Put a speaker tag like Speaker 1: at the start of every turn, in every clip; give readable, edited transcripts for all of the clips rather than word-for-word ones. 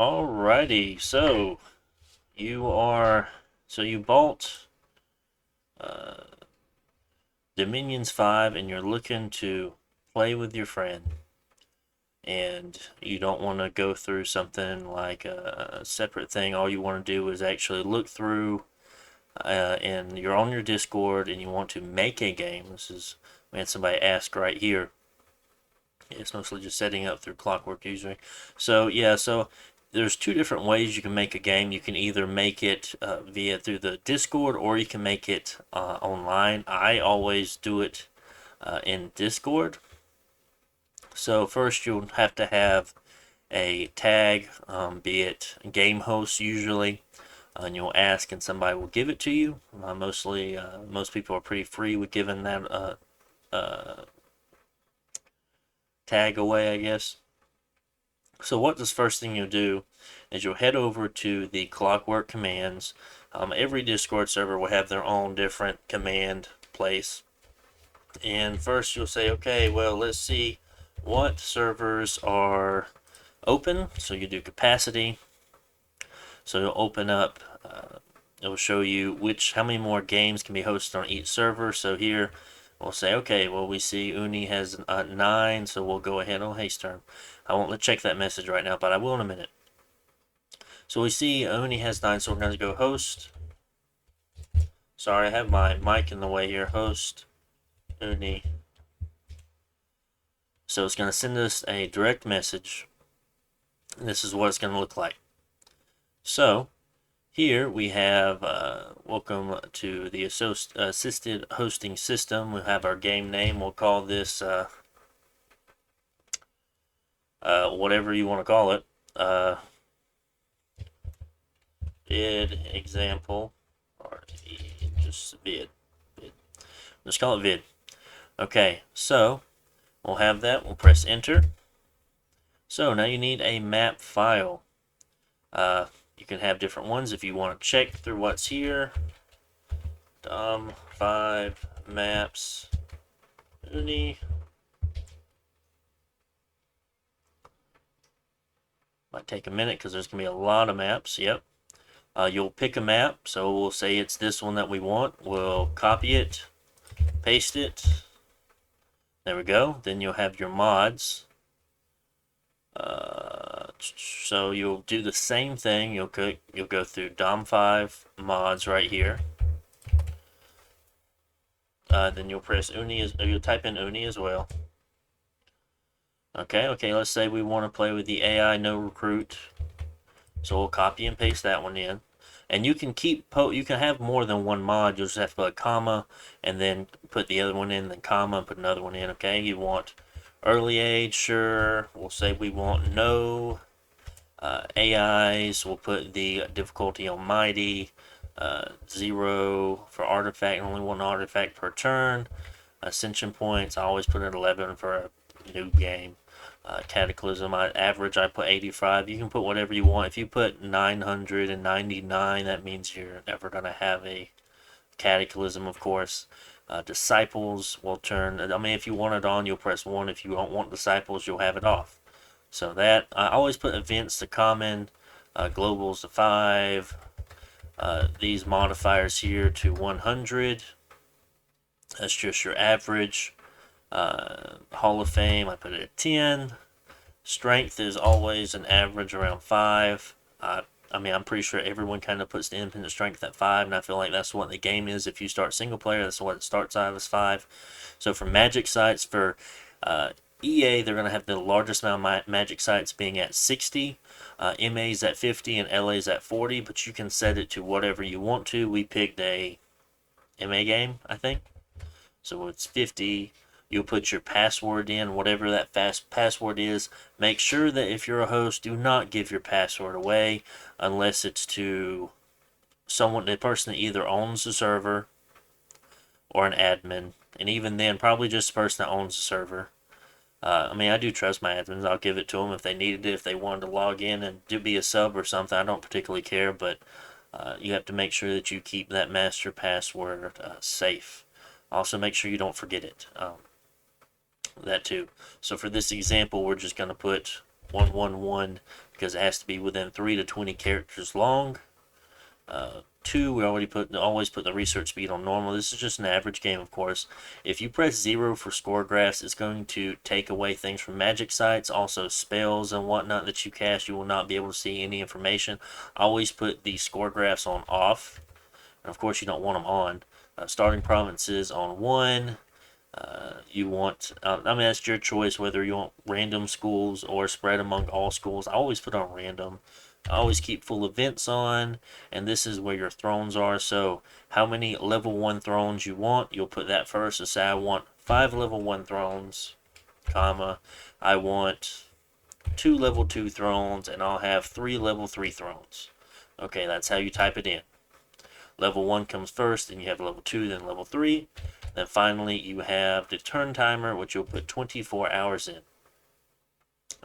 Speaker 1: Alrighty, so you are you bought uh, Dominions 5 and you're looking to play with your friend and you don't want to go through something like a separate thing. All you want to do is actually look through and you're on your Discord and you want to make a game. This is, we had somebody ask right here. It's mostly just setting up through Clockwork usually. So yeah, so there's two different ways you can make a game. You can either make it via through the Discord, or you can make it online. I always do it in Discord. So first you'll have to have a tag, be it game host usually, and you'll ask and somebody will give it to you. Most people are pretty free with giving that uh, tag away, I guess. So what this first thing you'll do is you'll head over to the Clockwork commands. Every Discord server will have their own different command place. And first you'll say, okay, well, let's see what servers are open. So you do capacity. So you'll open up, it will show you how many more games can be hosted on each server. So here we'll say, okay, well, we see Uni has 9, so we'll go ahead on Haste I won't check that message right now, but I will in a minute. So we see Uni has 9, so we're going to go host. Sorry, I have my mic in the way here. Host Uni. So it's going to send us a direct message. And this is what it's going to look like. So here we have welcome to the assisted hosting system. We'll have our game name. We'll call this whatever you want to call it. Vid example, or just vid. Let's call it vid. Okay, so we'll have that. We'll press enter. So now you need a map file. You can have different ones if you want to check through what's here. DOM5 maps Uni. Might take a minute because there's going to be a lot of maps. Yep. You'll pick a map. So we'll say it's this one that we want. We'll copy it, paste it. There we go. Then you'll have your mods. So you'll do the same thing. You'll go through DOM5 mods right here. Then you'll press Uni, you'll type in Uni as well. Okay, let's say we want to play with the AI no recruit. So we'll copy and paste that one in. And you can you can have more than one mod. You'll just have to put a comma and then put the other one in, then comma and put another one in. Okay, you want early age, sure. We'll say we want no AIs. We'll put the difficulty on mighty. 0 for artifact, only one artifact per turn. Ascension points, I always put it 11 for a new game. Cataclysm, average I put 85. You can put whatever you want. If you put 999, that means you're never going to have a Cataclysm, of course. Disciples will turn, I mean, if you want it on, you'll press 1. If you don't want Disciples, you'll have it off. So that, I always put events to common, globals to 5, these modifiers here to 100. That's just your average. Hall of Fame, I put it at 10. Strength is always an average around 5. I mean, I'm pretty sure everyone kind of puts the independent strength at 5, and I feel like that's what the game is. If you start single player, that's what it starts out as 5. So for magic sites, for EA, they're going to have the largest amount of magic sites being at 60. MA's at 50 and LA's at 40, but you can set it to whatever you want to. We picked a MA game, I think. So it's 50. You'll put your password in, whatever that password is. Make sure that if you're a host, do not give your password away unless it's to the person that either owns the server or an admin. And even then, probably just the person that owns the server. I mean, I do trust my admins. I'll give it to them if they needed it, if they wanted to log in and be a sub or something. I don't particularly care, but you have to make sure that you keep that master password safe. Also, make sure you don't forget it. That too. So for this example, we're just going to put 111 because it has to be within 3 to 20 characters long. 2, we always put the research speed on normal. This is just an average game, of course. If you press 0 for score graphs, it's going to take away things from magic sites, also spells and whatnot that you cast. You will not be able to see any information. I always put the score graphs on off, and of course you don't want them on. Starting provinces on 1. You want, I mean, that's your choice whether you want random schools or spread among all schools. I always put on random. I always keep full events on, and this is where your thrones are. So how many level 1 thrones you want, you'll put that first. So say I want 5 level 1 thrones, comma, I want 2 level 2 thrones, and I'll have 3 level 3 thrones. Okay, that's how you type it in. Level 1 comes first, then you have level 2, then level 3. Then finally you have the turn timer, which you'll put 24 hours in.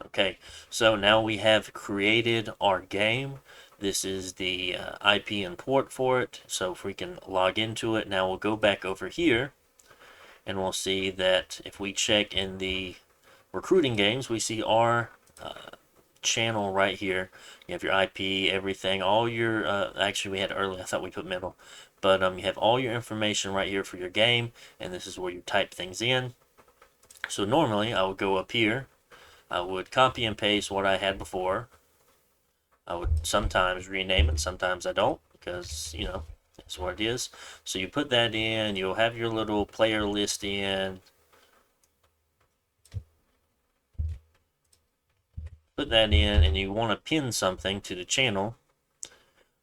Speaker 1: Okay, so now we have created our game. This is the IP and port for it. So if we can log into it, now we'll go back over here and we'll see that if we check in the recruiting games, we see our channel right here. You have your IP, everything, all your, actually we had earlier, I thought we put middle, but you have all your information right here for your game, and this is where you type things in. So normally I would go up here, I would copy and paste what I had before. I would sometimes rename it, sometimes I don't, because, you know, that's what it is. So you put that in, you'll have your little player list in, put that in, and you want to pin something to the channel.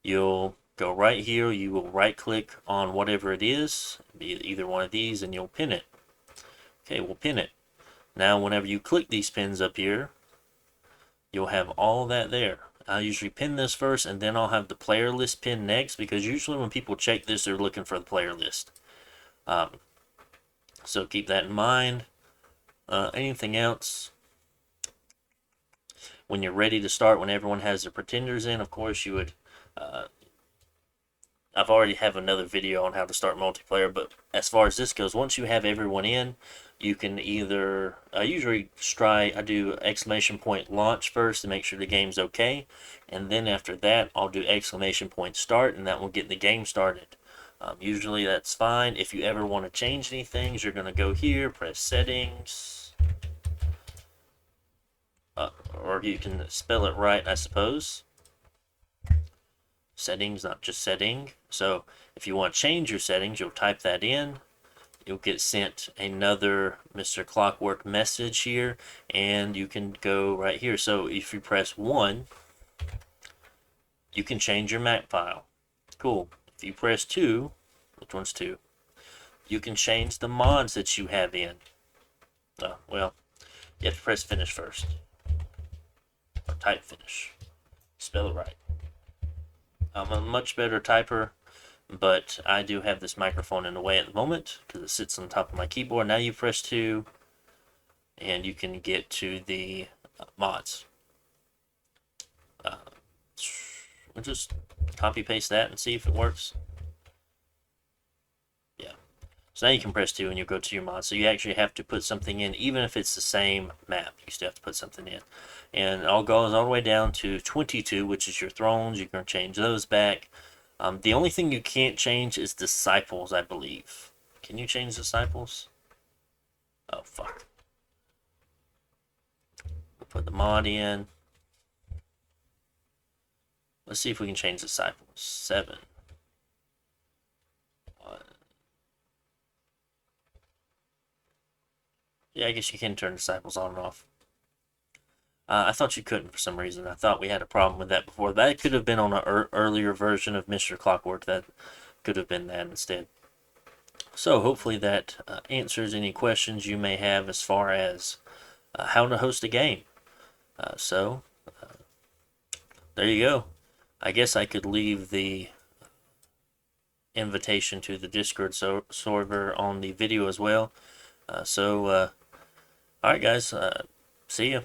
Speaker 1: You'll go right here, you will right click on whatever it is, be either one of these, and you'll pin it. Okay, we'll pin it. Now whenever you click these pins up here, you'll have all that there. I usually pin this first, and then I'll have the player list pin next, because usually when people check this, they're looking for the player list. So keep that in mind. Anything else? When you're ready to start, when everyone has their pretenders in, of course you would I've already have another video on how to start multiplayer, but as far as this goes, once you have everyone in, you can either, I usually I do exclamation point launch first to make sure the game's okay, and then after that, I'll do exclamation point start, and that will get the game started. Usually that's fine. If you ever want to change any things, you're going to go here, press settings, or you can spell it right, I suppose. Settings, not just setting. So if you want to change your settings, you'll type that in. You'll get sent another Mr. Clockwork message here, and you can go right here. So if you press 1, you can change your map file. Cool. If you press 2, which one's 2? You can change the mods that you have in. Well, you have to press finish first. Or type finish. Spell it right. I'm a much better typer, but I do have this microphone in the way at the moment because it sits on top of my keyboard. Now you press 2, and you can get to the mods. We'll just copy paste that and see if it works. Yeah. So now you can press 2 and you'll go to your mods. So you actually have to put something in, even if it's the same map. You still have to put something in. And it all goes all the way down to 22, which is your thrones. You can change those back. The only thing you can't change is disciples, I believe. Can you change disciples? Oh, fuck. We'll put the mod in. Let's see if we can change disciples. 7. 1. Yeah, I guess you can turn disciples on and off. I thought you couldn't for some reason. I thought we had a problem with that before. That could have been on an earlier version of Mr. Clockwork. That could have been that instead. So hopefully that answers any questions you may have as far as how to host a game. There you go. I guess I could leave the invitation to the Discord server on the video as well. Alright guys, see ya.